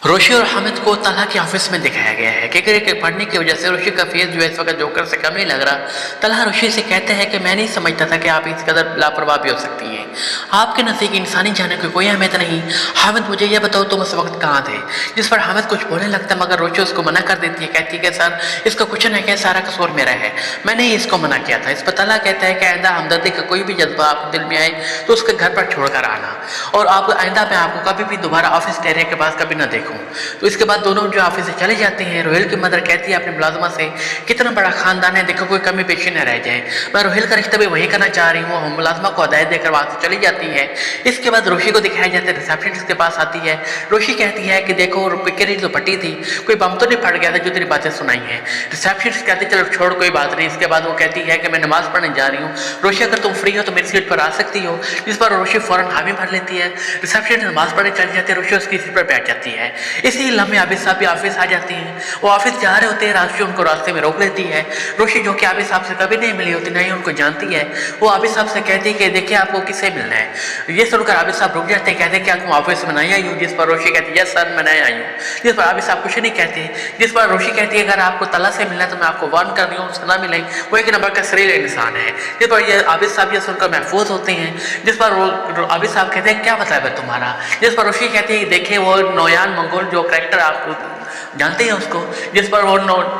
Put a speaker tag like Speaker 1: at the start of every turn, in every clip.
Speaker 1: रोशी और हामिद को तलहा के ऑफिस में दिखाया गया है। क्रिकेट के पढ़ने की वजह से रोशी का फेस जो है इस वक्त जोकर से कम नहीं लग रहा। तलहा रोशी से कहते हैं कि मैं नहीं समझता था कि आप इस कदर लापरवाह भी हो सकती हैं। आपके नज़दीक इंसानी जाने की कोई अहमियत नहीं। हामिद मुझे यह बताओ तुम उस वक्त कहाँ थे? जिस पर हामिद कुछ बोलने लगता है मगर रोशी उसको मना कर देती है, कहती है कि सर इसका कुछ नहीं है, सारा कसूर मेरा है, मैंने ही इसको मना किया था। इस पर तलहा कहता है कि आइंदा हमदर्दी का कोई भी जज्बा आपके दिल में आए तो उसके घर पर छोड़ कर आना, और आप आइंदा मैं आपको कभी भी दोबारा ऑफिस टेरिया के पास कभी ना देखूँ। तो इसके बाद दोनों जो ऑफिस से चले जाते हैं। रोहिल की मदर कहती है अपने मुलाजमा से, कितना बड़ा खानदान है, देखो कोई कमी पेशी न रह जाए। मैं रोहिल का रिश्ता भी वही करना चाह रही हूँ। मुलाजमा को हदायत देकर वहाँ से चली जाती है। इसके बाद रोशी को दिखाया जाता है, रिसेप्शनिस्ट के पास आती है। रोशी कहती है कि देखो पिक्चर जो फटी थी, कोई बम तो नहीं फट गया था जो तेरी बातें सुनाई हैं। रिसेप्शनिस्ट कहती है चलो छोड़ कोई बात नहीं। इसके बाद वो कहती है कि मैं नमाज पढ़ने जा रही हूँ, रोशी अगर तुम फ्री हो तो मेरी सीट पर आ सकती हो। जिस पर रोशी फौरन हामी भर लेती है। रिसेप्शनिस्ट नमाज पढ़ने चली जाती है, रोशी उसकी सीट पर बैठ जाती है। इसी लम्हे आबिद साहब भी ऑफिस आ जाती हैं। वो ऑफिस जा रहे होते हैं, राशि उनको रास्ते में रोक लेती है। रोशी जो कि आबिद साहब से कभी नहीं मिली होती, नहीं उनको जानती है, वो आबिद साहब से कहती है कि देखिए आपको किससे मिलना है। ये सुनकर आबिद साहब रुक जाते हैं, कहते हैं कि तुम ऑफिस में नहीं आई हूँ। जिस पर रोशी कहती है यस सर मैं नहीं आई हूँ। जिस पर आबिद साहब कुछ नहीं कहते। जिस पर रोशी कहती है अगर आपको तला से मिलना है तो मैं आपको वार्न कर रही हूँ, उससे ना मिलें, वो एक नंबर का शरीर इंसान है। जिस पर ये आबिद साहब ये सुनकर महफूज होते हैं। जिस पर आबिद साहब कहते हैं क्या मतलब है तुम्हारा? जिस पर रोशी कहती है देखिए वो नोयान मंगोल जो कैरेक्टर आप जानते हैं उसको। जिस पर वो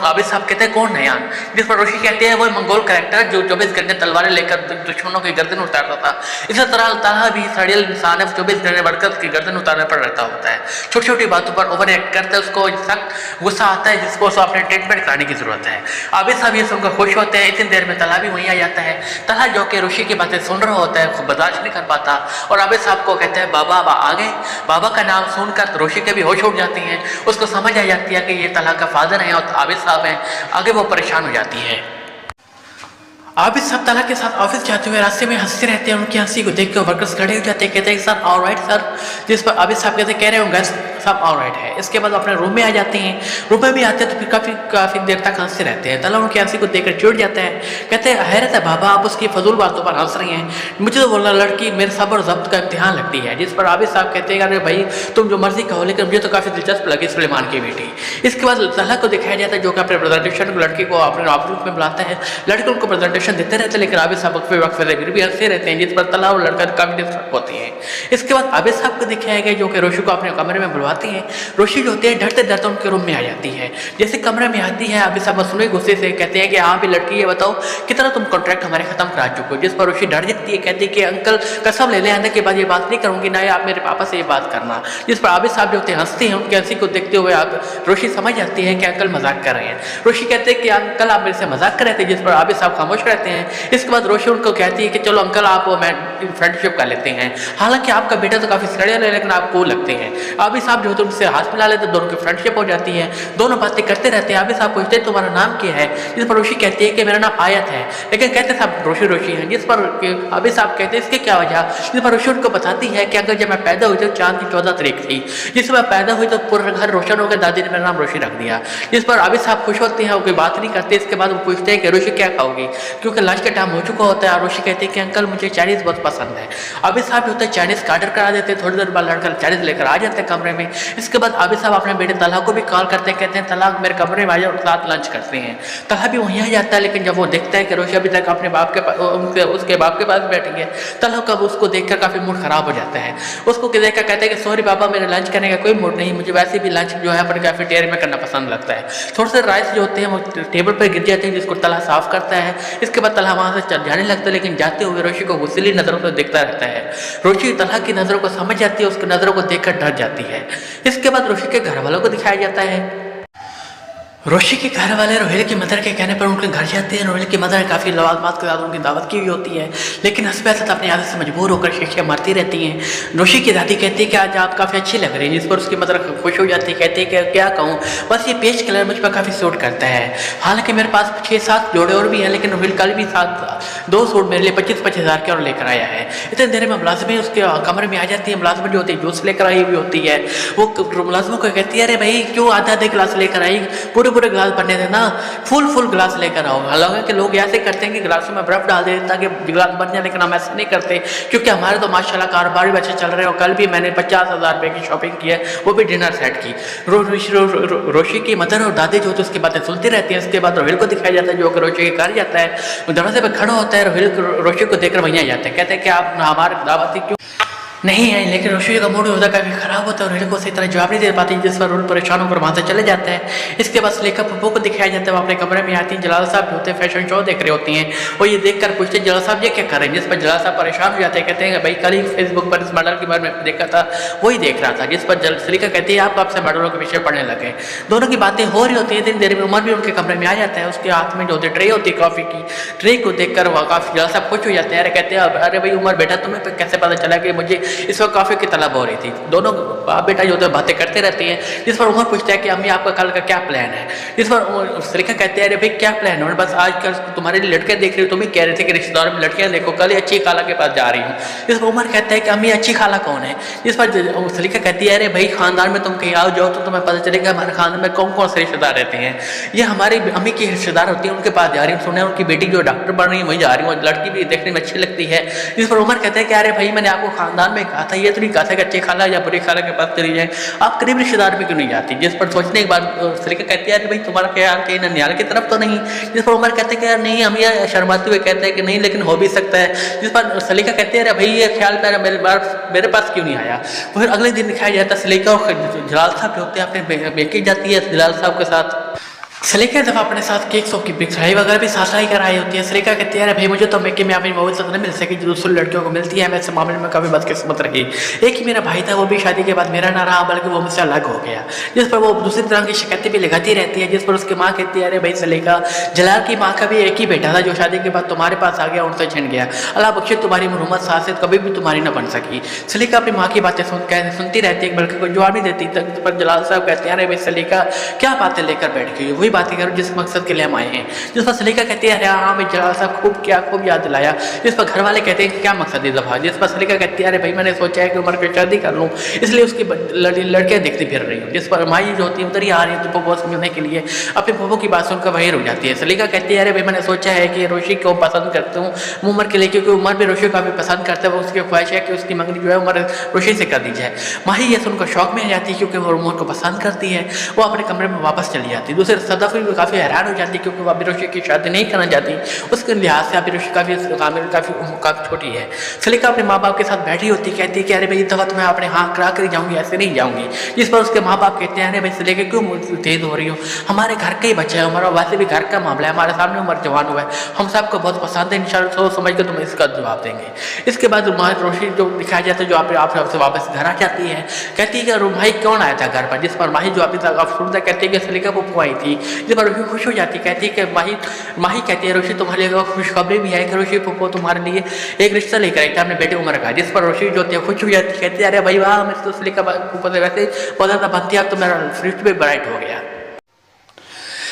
Speaker 1: आबिद साहब कहते हैं कौन नयान? जिस पर रोशी कहते हैं वो मंगोल कैरेक्टर जो 24 घंटे तलवारें लेकर दुश्मनों की गर्दन उतारता था। इसी तरह तलहा भी सड़ियल इंसान है, 24 घंटे बढ़कर की गर्दन उतारने पर रहता होता है। छोटी छोटी बातों पर ओवर एक्ट करता है, उसको सख्त गुस्सा आता है जिसको उसको अपने ट्रीटमेंट कराने की जरूरत है। आबिद साहब ये सुनकर खुश होते हैं। इतनी देर में तलहा भी वहीं आ जाता है। तलहा जो कि रोशी की बातें सुन रहा होता है, बर्दाश्त नहीं कर पाता और आबिद साहब को कहता है बाबा आ गए। बाबा का नाम सुनकर रोशी के भी होश उड़ जाती हैं। उसको समझ आ जाती है कि ये तलहा का फादर है और आबिद साहब हैं। आगे वो परेशान हो जाती है। आबिद साहब तलहा के साथ ऑफिस जाते हुए रास्ते में हंसते रहते हैं। उनकी हंसी को देख कर वर्कर्स खड़े हो जाते हैं, कहते हैं सर ऑलराइट सर। जिस पर आबिद साहब कहते कह रहे होंगे सब ऑलराइट है। इसके बाद अपने रूम में आ जाते हैं। रूम में भी आते हैं तो फिर काफ़ी देर तक हंसते रहते हैं। तलहा उनकी हंसी को देखकर चिढ़ जाता है, कहते हैं हैरत है बाबा आप उसकी फजूल बातों पर हंस रही हैं, मुझे तो बोलना लड़की मेरे सब्र और ज़ब्त का इम्तिहान लगती है। जिस पर आबिद साहब कहते हैं अरे भाई तुम जो मर्जी कहो लेकिन मुझे तो काफ़ी दिलचस्प लगी सुलेमान की बेटी। इसके बाद तलहा को दिखाया जाता है जो कि अपने प्रेजेंटेशन लड़की को अपने ऑफिस में बुलाता है। लड़के उनको प्रेजेंटेशन देते रहते हैं लेकिन आबिद साहब वक्त फिर भी हंसते रहते हैं। जिस पर तलहा और लड़का काफ़ी डिस्टर्ब होती है। इसके बाद आबिद साहब को दिखाया गया जो कि रोशी को अपने कमरे में बुलवाती है। रोशी जो होती है डरते डरते उनके रूम में आ जाती है। जैसे कमरे में आती है आबिद साहब सुने गुस्से से कहते हैं कि हाँ भी लड़की ये बताओ कितना तुम कॉन्ट्रैक्ट हमारे खत्म करा चुके हो। जिस पर रोशी डर जाती है, कहती है कि अंकल कसम ले लें आने के बाद ये बात नहीं करूंगी, ना आप मेरे पापा से ये बात करना। जिस पर आबिद साहब जो होते हैं हंसते हैं। उनकी हंसी को देखते हुए रोशी समझ जाती है कि अंकल मजाक कर रहे हैं। रोशी कहते हैं कि अंकल आप मेरे से मजाक कर रहे थे। जिस पर आबिद साहब खामोश रहते हैं। इसके बाद रोशी उनको कहती है कि चलो अंकल आप मैं फ्रेंडशिप कर लेते हैं, हालांकि आपका बेटा तो काफ़ी सड़ियल है लेकिन आप कूल लगते हैं। आबिद साहब जो होते हैं उनसे हाथ मिला लेते, दोनों की फ्रेंडशिप हो जाती है। दोनों बातें करते रहते हैं। आबिद साहब पूछते हैं तुम्हारा नाम क्या है? जिस पर रोशी कहती है कि मेरा नाम आयत है, लेकिन कहते साहब रोशी रोशी है। जिस पर आबिद साहब कहते हैं इसके क्या वजह? जिस पर रोशी उनको बताती है कि अगर जब मैं पैदा हुई तो चांद की 14 तारीख थी, जिस मैं पैदा हुई तो पूरा घर रोशन हो गया, दादी ने मेरा नाम रोशी रख दिया। जिस पर आबिद साहब खुश होते हैं, वो कोई बात नहीं करते। इसके बाद वो पूछते हैं कि रोशी क्या खाओगी, क्योंकि लंच का टाइम हो चुका होता है। और रोशी कहते हैं कि अंकल मुझे चाइनीज़ बहुत पसंद है। आबिद साहब जो होता है चाइनीज़ का ऑर्डर करा देते हैं। थोड़ी देर बाद लड़का चाइनीज़ लेकर आ जाते हैं कमरे में। इसके बाद आबिद साहब अपने बेटे तलहा को भी कॉल करते हैं, कहते हैं तलहा मेरे कमरे में आ जाओ और साथ लंच करते हैं। तलहा भी वहीं आ जाता है, लेकिन जब वो देखता है कि रोशी अभी तक अपने बाप के उसके बाप के पास बैठी है, तलहा का उसको देखकर काफ़ी मूड खराब हो जाता है। उसको देखकर कहते हैं कि सॉरी पापा मेरे लंच करने का कोई मूड नहीं, मुझे वैसे भी लंच जो है अपने कैफेटेरिया में करना पसंद लगता है। थोड़े से राइस जो होते हैं वो टेबल पर गिर जाते हैं, जिसको तलहा साफ करता है। इसके बाद तलहा वहाँ से जाने लगता है, लेकिन जाते हुए रोशी को गुस्सैली नज़रों से देखता रहता है। रोशी तलहा की नज़रों को समझ जाती है, उसकी नज़रों को देखकर डर जाती है। इसके बाद रोशी के घर वालों को दिखाया जाता है। रोशी के घर वाले रोहिल की मदर के कहने पर उनके घर जाते हैं। रोहिल की मदर काफ़ी लवाजमात के साथ उनकी दावत की हुई होती है, लेकिन हस्बे असद अपनी आदत से मजबूर होकर शीशे मारती रहती हैं। रोशी की दादी कहती है कि आज आप काफ़ी अच्छी लग रही हैं। जिस पर उसकी मदर खुश हो जाती है, कहती है कि क्या कहूँ बस ये पेज कलर मुझ पर काफ़ी सूट करता है। हालांकि मेरे पास 6-7 जोड़े और भी हैं, लेकिन रोहिल कल भी 2 सूट मेरे लिए 25-25 हज़ार के और लेकर आया है। इतने देर में मुलाजमी उसके कमरे में आ जाती है। मुलाजमा जो होती है जूस लेकर आई हुई होती है। वो मुलाजमों को कहती है अरे भाई क्यों आधा आधे गिलास लेकर आई, पूरे पूरे पूरे गिलास भरने देना, फुल गिलास लेकर आओ। हालांकि लोग ऐसे करते हैं कि गिलासों में बर्फ डाल देते ताकि गिलास भर जाए, लेकिन हम ऐसा नहीं करते क्योंकि हमारे तो माशाल्लाह कारोबार भी अच्छे चल रहे हैं। और कल भी मैंने 50,000 रुपये की शॉपिंग की है, वो भी डिनर सेट की। रोशी की मदर और दादी जो तो उसकी बातें सुनती रहती है। उसके बाद रोहिल को दिखाया जाता है जो कि रोशी के घर जाता है, दरवाजे पर खड़ा होता है। रोहिल रोशी को देखकर वहीं आ जाते हैं, कहते हैं कि आप हमारे दावती क्यों नहीं है, लेकिन रोशी का मूड होता है काफ़ी ख़राब होता है और रोहिल को सही तरह जवाब नहीं दे पाती, जिस पर रोहिल परेशान होकर वहाँ से चले जाता है। इसके बाद सुलेखा पप्पू को दिखाया जाता है, वो अपने कमरे में आती हैं। जलाल साहब होते हैं फैशन शो देख रहे होती हैं, वो ये देखकर पूछते हैं जलाल साहब ये क्या कर रहे हैं, जिस पर जलाल साहब परेशान हो जाते हैं, कहते हैं भाई कल ही फेसबुक पर इस मॉडल के बारे में देखा था, वही देख रहा था। जिस पर सुलेखा कहती है आप आपसे मॉडलों के पीछे पढ़ने लगे। दोनों की बातें हो रही होती है। दिन देर में उमर भी उनके कमरे में आ जाता है, उसके हाथ में जो होती ट्रे होती है कॉफ़ी की, ट्रे को देखकर वह काफ़ी जलाल साहब खुश हो जाते हैं। कहते हैं अरे भाई उमर बेटा तुम्हें कैसे पता चला कि मुझे इस वक्त कॉफ़ी तलब हो रही थी। दोनों बाप बेटा जो होते हैं बातें करते रहती हैं। जिस पर उमर पूछता है कि अम्मी आपका कल का क्या प्लान है, जिस पर सुलेखा कहते हैं अरे भाई क्या प्लान है, बस आजकल तुम्हारे लिए लड़के देख रही हो, तुम ही कह रहे थे कि रिश्तेदारों में लड़कियां देखो, कल अच्छी खाला के पास जा रही हूँ। जिस पर उमर कहता है कि अम्मी अच्छी खाला कौन है, जिस पर सुलेखा कहती है अरे भाई खानदान में तुम कहीं आओ जाओ तो तुम्हें पता चलेगा हमारे खानदान में कौन कौन से रिश्तेदार रहते हैं। ये हमारी अम्मी की रिश्तेदार होती है, उनके पास जा रही हूँ, सुने उनकी बेटी जो डॉक्टर बन रही है वहीं जा रही हूँ, लड़की भी देखने में अच्छी लगती है। जिस पर उमर कहते हैं कि अरे भाई मैंने आपको खानदान में कहा था, ये तो नहीं कहा था कि अच्छी खाला या बुरी खाला के पास चली जाए, आप करीब रिश्तेदार में क्यों नहीं जाती। जिस पर सोचने के बाद सुलेखा कहती है भाई तुम्हारा ख्याल कि ननियाल की तरफ तो नहीं। जिस पर उमर कहते हैं कि यार नहीं, हम ये शर्माते हुए कहते हैं कि नहीं लेकिन हो भी सकता है। जिस पर सुलेखा कहते हैं अरे भाई ये ख्याल मेरे पास क्यों नहीं आया। फिर अगले दिन दिखाया जाता है सुलेखा और जलाल साहब जो होते हैं अपने बेटी जाती है जलाल साहब के साथ। सुलेखा जब अपने साथ केक शॉप की बिछाई वगैरह भी साथ ही कराई होती है। सुलेखा कहती है अरे भाई मुझे तो मेके में अपनी मोहब्बत नहीं मिल सकी जो दूसरी लड़कियों को मिलती है, मैं इस मामले में काफ़ी बदकिस्मत रही। एक ही मेरा भाई था, वो भी शादी के बाद मेरा ना रहा बल्कि वो मुझसे अलग हो गया। जिस पर वो दूसरी तरह की शिकायतें भी लगाती रहती है। जिस पर उसकी माँ कहती है अरे भाई सुलेखा जलाल की माँ का भी एक ही बेटा था जो शादी के बाद तुम्हारे पास आ गया, उनसे छिन गया। अल्लाह बख्शे तुम्हारी मुहम्मद सासिद कभी भी तुम्हारी न बन सकी। सुलेखा अपनी माँ की बातें सुनती रहती है बल्कि कोई जवाब नहीं देती। जिस पर जलाल साहब कहते हैं अरे भाई सुलेखा क्या बातें लेकर बैठ गई, वही बातें करो जिस मकसद के लिए हम आए हैं। जिस पर सुलेखा कहती है अरे हाँ मैं जलाल साहब खूब याद दिलाया। जिस पर घर वाले कहते हैं कि क्या मकसद है दफा। जिस पर सुलेखा कहती है अरे भाई मैंने सोचा है कि उमर की शादी कर लूँ, इसलिए उसकी लड़कियां देखती फिर रही हूँ। जिस पर माई जो होती है उधर ही आ रही है तो पोपो से मिलने के लिए, अपने पोपो की बात सुनकर वही रुक जाती है। सुलेखा कहती है अरे भाई मैंने सोचा है कि रोशी को पसंद करती हूँ उमर के लिए, क्योंकि उमर भी रोशी को काफ़ी पसंद करता है। वो उसकी ख्वाहिश है कि उसकी मंगनी जो है उमर रोशी से कर दी जाए। माही ये सुनकर शौक में आ जाती है क्योंकि वो उमर को पसंद करती है। वो अपने कमरे में वापस चली जाती है। दूसरे सदफ भी काफ़ी हैरान हो जाती है क्योंकि वो रोशी की शादी नहीं करना चाहती। उसके लिहाज से अभी रोशी काफ़ी छोटी है। सुलेखा अपने माँ बाप के साथ बैठी होती, कहती है कि अरे भाई दफा तो मैं अपने हाँ करा कर जाऊँगी, ऐसे नहीं जाऊँगी। जिस पर उसके माँ बाप कहते हैं अरे भाई सुलेखा क्यों तेज हो रही हो, हमारे घर का ही बच्चा है, हमारा वैसे भी घर का मामला है, हमारे सामने उम्र जवान हुआ है, हम सबको बहुत पसंद है, इंशाल्लाह सोच समझ कर तुम्हें इसका जवाब देंगे। इसके बाद रोशी जो दिखाया जाता है जो आपसे वापस घर आ जाती है, कहती है कि भाई कौन आया था घर पर। जिस पर माही जो अभी तक सुनता कहती है कि सुलेखा पप्पू आई थी। जिस पर रोशी खुश हो जाती है, कहती है कि माही कहती है रोशी तुम्हारे लिए खुशखबरी भी है कि रोशी पप्पू तुम्हारे लिए एक रिश्ता लेकर आई था अपने बेटे उमर का। जिस पर रोशी जो होती है खुश हो जाती है, कहती है अरे भाई वाह मेरे तो सुलेखा पप्पू से वैसे बहुत ज़्यादा बनती है, अब तो मेरा फ्यूचर भी ब्राइट हो गया।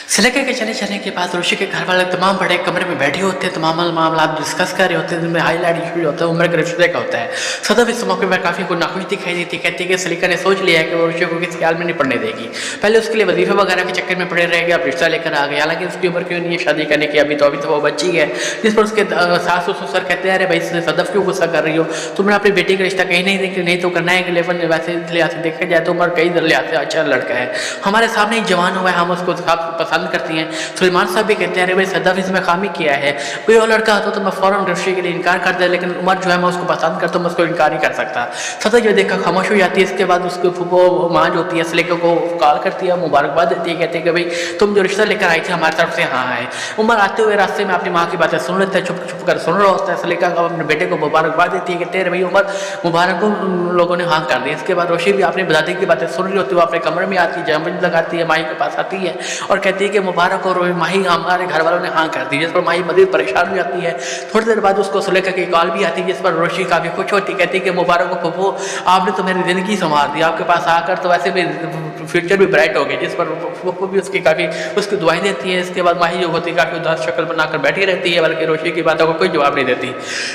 Speaker 1: सुलेखा के चले जाने के बाद रोशी के घर वाले तमाम बड़े कमरे में बैठे होते हैं, तमाम मामला डिस्कस कर रहे होते हैं, जिनमें हाईलाइट इशू होता है उम्र के रिश्ते का होता है। सदफ इस मौके पर काफ़ी कोई नाखुश दिखाई देती, कहती है कि सुलेखा ने सोच लिया है कि वो रोशी को किसी हाल में नहीं पढ़ने देगी, पहले उसके लिए वजीफे वगैरह के चक्कर में पड़े रहेगा, अब रिश्ता लेकर आ गए। हालांकि उसकी उम्र क्यों नहीं है शादी करने की, अभी तो वो बच्ची है। जिस पर उसके सास ससुर कहते हैं अरे भाई सदफ क्यों गुस्सा कर रही हो, तुमने अपनी बेटी का रिश्ता कहीं नहीं देखी, नहीं तो करना है कि लेवन वैसे लिहाज से देखा जाए तो उम्र कई लिहाज से अच्छा लड़का है, हमारे सामने ही जवान हुआ है, हम उसको पसंद करती हैं। सुलेमान साहब भी कहते हैं अरे भाई सदफ इसमें खामी किया है, कोई और लड़का होता तो मैं फ़ौरन रोशी के लिए इनकार कर दे, लेकिन उमर जो है मैं उसको पसंद करता हूँ, मैं उसको इनकार नहीं कर सकता। सदफ जो देखा खामोश हो जाती है। इसके बाद उसके फूफो माँ जो होती है सुलेखा को कॉल करती है, मुबारकबाद देती है, कहती है कि भाई तुम जो रिश्ता लेकर आई थी हमारी तरफ से हाँ है। उमर आते हुए रास्ते में अपनी माँ की बातें सुन लेते हैं, छुप छुप कर सुन रहा होता है। सुलेखा को अपने बेटे को मुबारकबाद देती है, कहते हैं भाई उमर मुबारक को लोगों ने हाँ कर दी। इसके बाद रोशी भी अपनी दादी की बातें सुन रही होती है, वो अपने कमरे में आती है, जमन लगाती है, माई के पास आती है और कहती है कहती है कि मुबारक और माही हमारे घर वालों ने हाँ कर दी, जिस पर माही मज़ीद परेशान हो जाती है। थोड़ी देर बाद उसको सुलेखा की कॉल भी आती है, जिस पर रोशी काफ़ी खुश होती, कहती है कि मुबारक हो फूफो, आपने तो मेरी ज़िंदगी संवार दी, आपके पास आकर तो वैसे भी फ्यूचर भी ब्राइट हो गया। जिस पर फूफो भी उसकी काफ़ी उसकी दुआएं देती है। इसके बाद माही जो होती है काफ़ी उदास शक्ल बनाकर बैठी रहती है, बल्कि रोशी की बातों को कोई जवाब नहीं देती।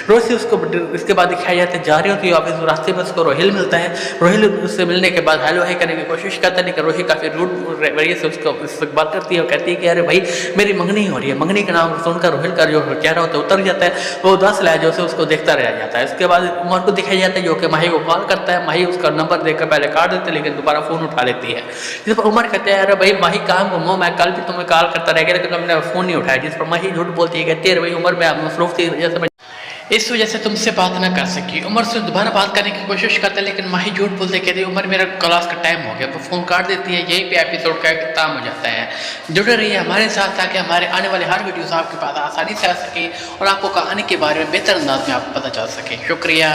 Speaker 1: रोशी उसको इसके बाद दिखाई जाती है जा रही होती है ऑफिस, रास्ते में उसको रोहिल मिलता है। रोहिल उससे मिलने के बाद हेलो हाई करने की कोशिश करता है, लेकिन रोही काफ़ी रूड रवैये से उसको इस्तकबाल करती है और कहती है कि अरे भाई मेरी मंगनी हो रही है। मंगनी का नाम सुनकर रोहिल का जो चेहरा होता है उतर जाता है, वो उदास लहजे से उसको देखता रह जाता है। इसके बाद उमर को दिखाई जाता है जो कि माही को कॉल करता है। माही उसका नंबर देखकर पहले काट देते है, लेकिन दोबारा फ़ोन उठा लेती है। जिस पर उमर कहते हैं अरे भाई माही कहाँ घूमो, मैं कल भी तुम्हें कॉल करता रह गया लेकिन तुमने फ़ोन नहीं उठाया। जिस पर माही झूठ बोलती है, कहती है भाई उमर में मसरूफ थी इस वजह से तुमसे बात ना कर सकी। उमर से दोबारा बात करने की कोशिश करते हैं, लेकिन माही झूठ बोलते कहती है उमर मेरा क्लास का टाइम हो गया, वो फ़ोन काट देती है। यहीं पे एपिसोड का इख्तिताम हो जाता है। जुड़े रहिए हमारे साथ ताकि हमारे आने वाले हर वीडियोस आपके पास आसानी से आ सकें और आपको कहानी के बारे में बेहतर अंदाज में आपको पता चल सके। शुक्रिया।